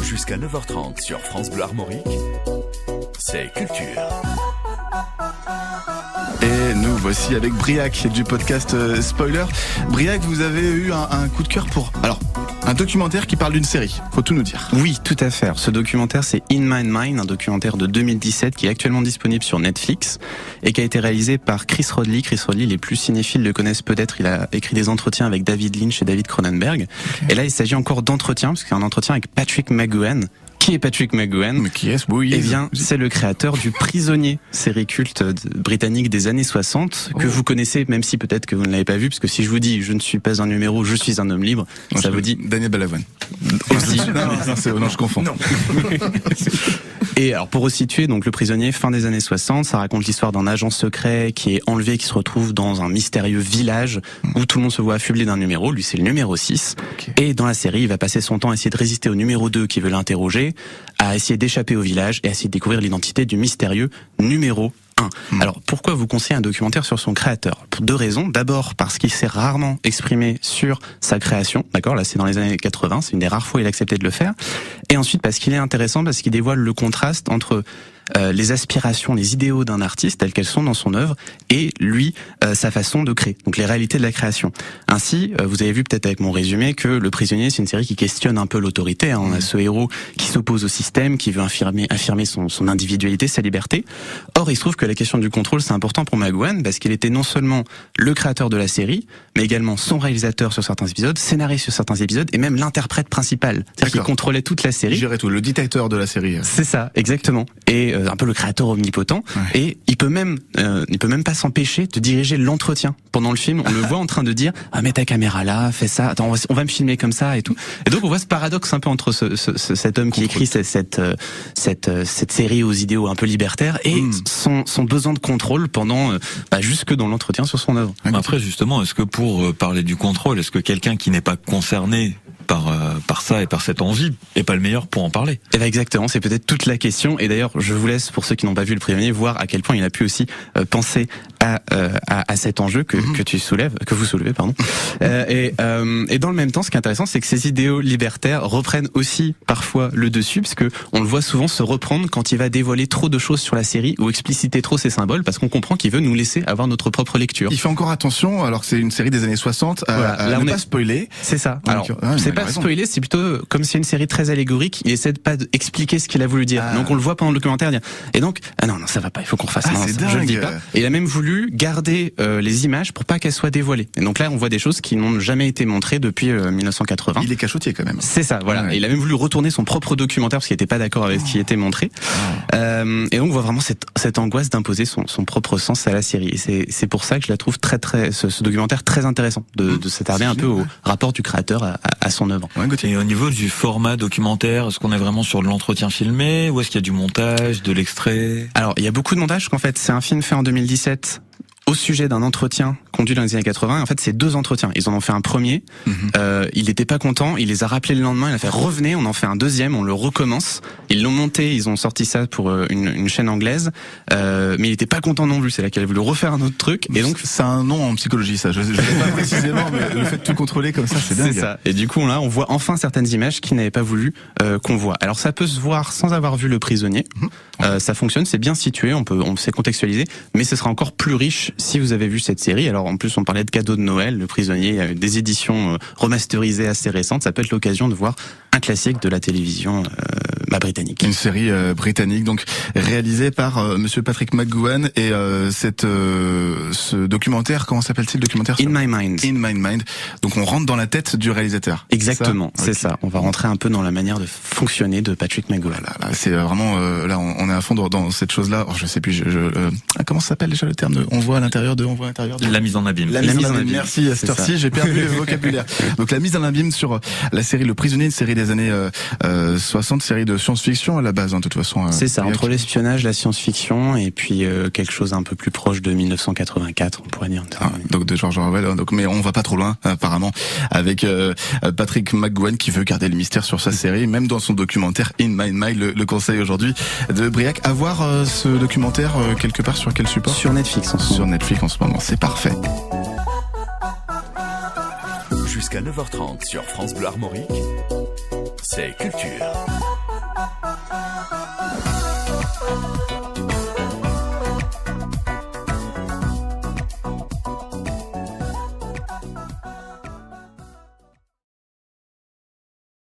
Jusqu'à 9h30 sur France Bleu Armorique, c'est Culture. Et nous voici avec Briac du podcast Spoiler. Briac, vous avez eu un coup de cœur pour... Alors, un documentaire qui parle d'une série, faut tout nous dire. Oui, tout à fait. Ce documentaire, c'est In My Mind, un documentaire de 2017 qui est actuellement disponible sur Netflix et qui a été réalisé par Chris Rodley. Chris Rodley, les plus cinéphiles le connaissent peut-être, il a écrit des entretiens avec David Lynch et David Cronenberg. Okay. Et là, il s'agit encore d'entretiens, parce qu'il y a un entretien avec Patrick McGoohan. Qui est Patrick McGoohan? Mais qui est-ce? Oui. Eh bien, c'est le créateur du Prisonnier, série culte britannique des années 60, que vous connaissez, même si peut-être que vous ne l'avez pas vu, parce que si je vous dis, je ne suis pas un numéro, je suis un homme libre, non, ça vous dit... Daniel Balavoine. Aussi. Non, je confonds. Non. Et alors, pour resituer, donc, Le Prisonnier, fin des années 60, ça raconte l'histoire d'un agent secret qui est enlevé, qui se retrouve dans un mystérieux village où tout le monde se voit affublé d'un numéro. Lui, c'est le numéro 6. Okay. Et dans la série, il va passer son temps à essayer de résister au numéro 2 qui veut l'interroger, à essayer d'échapper au village et à essayer de découvrir l'identité du mystérieux numéro 1. Alors, pourquoi vous conseillez un documentaire sur son créateur? Pour deux raisons. D'abord, parce qu'il s'est rarement exprimé sur sa création. D'accord? Là, c'est dans les années 80. C'est une des rares fois où il a accepté de le faire. Et ensuite, parce qu'il est intéressant, parce qu'il dévoile le contraste entre les aspirations, les idéaux d'un artiste telles qu'elles sont dans son œuvre et lui, sa façon de créer. Donc les réalités de la création. Ainsi, vous avez vu peut-être avec mon résumé que Le Prisonnier, c'est une série qui questionne un peu l'autorité. On a ce héros qui s'oppose au système, qui veut affirmer son individualité, sa liberté. Or, il se trouve que la question du contrôle, c'est important pour McGoohan parce qu'il était non seulement le créateur de la série, mais également son réalisateur sur certains épisodes, scénariste sur certains épisodes et même l'interprète principal. C'est-à-dire qu'il contrôlait toute la série. Il gérait tout, le dictateur de la série. C'est ça, exactement. Et un peu le créateur omnipotent. Ouais. Et il peut même pas s'empêcher de diriger l'entretien. Pendant le film, on le voit en train de dire mets ta caméra là, fais ça, attends, on va me filmer comme ça et tout. Et donc on voit ce paradoxe un peu entre cet homme qui écrit cette série aux idéaux un peu libertaires et son besoin de contrôle pendant jusque dans l'entretien sur son œuvre. Après justement, est-ce que pour parler du contrôle, est-ce que quelqu'un qui n'est pas concerné par ça et par cette envie est pas le meilleur pour en parler? Eh ben exactement, c'est peut-être toute la question. Et d'ailleurs, je vous laisse, pour ceux qui n'ont pas vu Le Prisonnier, voir à quel point il a pu aussi penser à cet enjeu que vous soulevez, pardon. Et dans le même temps, ce qui est intéressant, c'est que ces idéaux libertaires reprennent aussi parfois le dessus, parce que on le voit souvent se reprendre quand il va dévoiler trop de choses sur la série ou expliciter trop ses symboles, parce qu'on comprend qu'il veut nous laisser avoir notre propre lecture. Il fait encore attention, alors que c'est une série des années 60, à ne pas spoiler. C'est ça. Alors, c'est pas spoiler, c'est plutôt comme c'est une série très allégorique, il essaie de pas expliquer ce qu'il a voulu dire. Donc on le voit pendant le documentaire dire. Et donc non, ça va pas, il faut qu'on fasse. Je le dis pas. Et il a même voulu garder les images pour pas qu'elles soient dévoilées. Et donc là, on voit des choses qui n'ont jamais été montrées depuis 1980. Il est cachotier quand même. C'est ça, voilà. Et il a même voulu retourner son propre documentaire parce qu'il était pas d'accord avec ce qui était montré. Et donc on voit vraiment cette angoisse d'imposer son propre sens à la série. Et c'est pour ça que je la trouve ce documentaire très intéressant de s'attarder un peu au rapport du créateur à son œuvre. Et au niveau du format documentaire, est-ce qu'on est vraiment sur de l'entretien filmé ou est-ce qu'il y a du montage, de l'extrait? Alors, il y a beaucoup de montage, parce qu'en fait, c'est un film fait en 2017 au sujet d'un entretien conduit dans les années 80. En fait, c'est 2 entretiens. Ils en ont fait un premier. Il n'était pas content. Il les a rappelés le lendemain. Il a fait revenez. On en fait un deuxième. On le recommence. Ils l'ont monté. Ils ont sorti ça pour une chaîne anglaise. Mais il n'était pas content non plus. C'est là qu'il a voulu refaire un autre truc. Et donc, c'est un nom en psychologie, ça. Je ne sais pas précisément, mais le fait de tout contrôler comme ça, c'est dingue. C'est ça. Et du coup, là, on voit enfin certaines images qu'il n'avait pas voulu qu'on voit. Alors, ça peut se voir sans avoir vu Le Prisonnier. Ça fonctionne. C'est bien situé. On sait contextualiser. Mais ce sera encore plus riche si vous avez vu cette série. Alors en plus on parlait de cadeaux de Noël, Le Prisonnier, il y a des éditions remasterisées assez récentes, ça peut être l'occasion de voir un classique de la télévision britannique. Une série britannique donc réalisée par monsieur Patrick McGoohan et ce documentaire, comment s'appelle-t-il le documentaire? In My Mind. In My Mind. Donc on rentre dans la tête du réalisateur. Exactement, c'est ça. On va rentrer un peu dans la manière de fonctionner de Patrick McGoohan. Là, c'est vraiment là on est à fond dans cette chose-là. Je sais plus comment ça s'appelle déjà le terme de on voit à l'intérieur de la mise en abîme. La mise en abîme. Merci à cette heure-ci, j'ai perdu le vocabulaire. Donc la mise en abîme sur la série Le Prisonnier, une série des années 60, série de science-fiction à la base, de toute façon. C'est ça, entre l'espionnage, la science-fiction et puis quelque chose un peu plus proche de 1984, on pourrait dire. Donc de George Orwell. Donc mais on va pas trop loin apparemment avec Patrick McGoohan qui veut garder le mystère sur sa série, même dans son documentaire In My Mind. Le conseil aujourd'hui de Briac. À voir ce documentaire quelque part sur quel support? Sur Netflix en ce moment. Sur Netflix en ce moment, c'est parfait. Jusqu'à 9h30 sur France Bleu Armorique, c'est Culture.